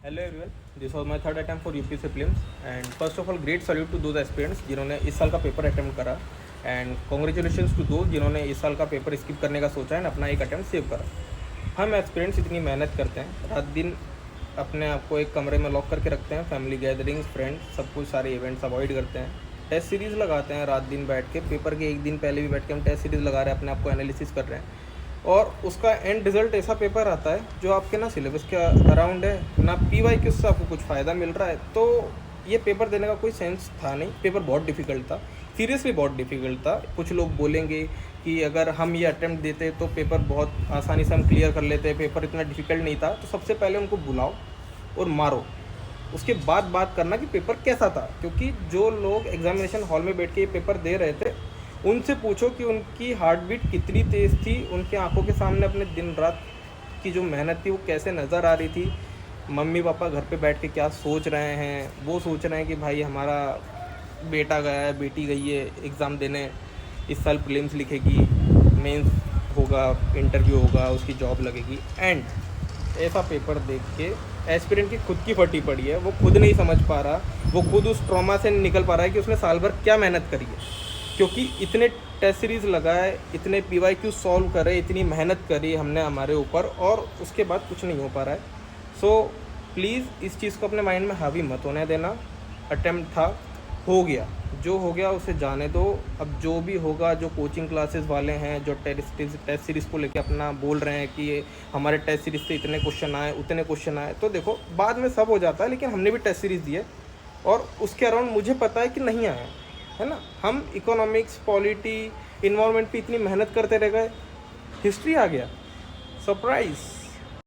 Hello everyone, this was my third attempt for UPSC prelims and first of all great salute to those aspirants जिन्होंने इस साल का paper attempt करा and congratulations to those जिन्होंने इस साल का पेपर स्किप करने का सोचा एंड अपना एक अटेम्प्ट सेव करा। हम एस्पिरेंट्स इतनी मेहनत करते हैं, रात दिन अपने आप को एक कमरे में लॉक करके रखते हैं, फैमिली गैदरिंग्स, फ्रेंड्स, सब कुछ सारे इवेंट्स अवॉइड करते हैं, टेस्ट सीरीज़ लगाते हैं रात दिन बैठ के, पेपर के एक दिन पहले भी बैठ के हम टेस्ट सीरीज़ लगा रहे हैं, अपने आप को एनालिसिस कर रहे हैं और उसका एंड रिजल्ट ऐसा पेपर आता है जो आपके ना सिलेबस के अराउंड है, ना PYQ से आपको कुछ फ़ायदा मिल रहा है। तो ये पेपर देने का कोई सेंस था नहीं। पेपर बहुत डिफ़िकल्ट था, सीरियसली बहुत डिफ़िकल्ट था। कुछ लोग बोलेंगे कि अगर हम ये अटेम्प्ट देते तो पेपर बहुत आसानी से हम क्लियर कर लेते, पेपर इतना डिफ़िकल्ट नहीं था। तो सबसे पहले उनको बुलाओ और मारो, उसके बाद बात करना कि पेपर कैसा था। क्योंकि जो लोग एग्जामिनेशन हॉल में बैठ के ये पेपर दे रहे थे उनसे पूछो कि उनकी हार्ट बीट कितनी तेज़ थी, उनकी आंखों के सामने अपने दिन रात की जो मेहनत थी वो कैसे नज़र आ रही थी। मम्मी पापा घर पे बैठ के क्या सोच रहे हैं, वो सोच रहे हैं कि भाई हमारा बेटा गया है, बेटी गई है एग्ज़ाम देने, इस साल प्रीलिम्स लिखेगी, मेंस होगा, इंटरव्यू होगा, उसकी जॉब लगेगी। एंड ऐसा पेपर देख के एस्पिरेंट की खुद की फटी पड़ी है, वो खुद नहीं समझ पा रहा, वो खुद उस ट्रॉमा से निकल पा रहा है कि उसने साल भर क्या मेहनत करी है। क्योंकि इतने टेस्ट सीरीज़ लगाए, इतने PYQ सॉल्व करे, इतनी मेहनत करी हमने हमारे ऊपर और उसके बाद कुछ नहीं हो पा रहा है। सो प्लीज़ इस चीज़ को अपने माइंड में हावी मत होने देना। अटेम्प्ट था, हो गया, जो हो गया उसे जाने दो। अब जो भी होगा, जो कोचिंग क्लासेस वाले हैं जो टेस्ट सीरीज़ को लेकर अपना बोल रहे हैं कि ये हमारे टेस्ट सीरीज़ से इतने क्वेश्चन आए, उतने क्वेश्चन आए, तो देखो बाद में सब हो जाता है, लेकिन हमने भी टेस्ट सीरीज़ दी है और उसके अराउंड मुझे पता है कि नहीं आया है ना। हम इकोनॉमिक्स, पॉलिटी, इन्वायरमेंट पे इतनी मेहनत करते रह गए, हिस्ट्री आ गया, सरप्राइज।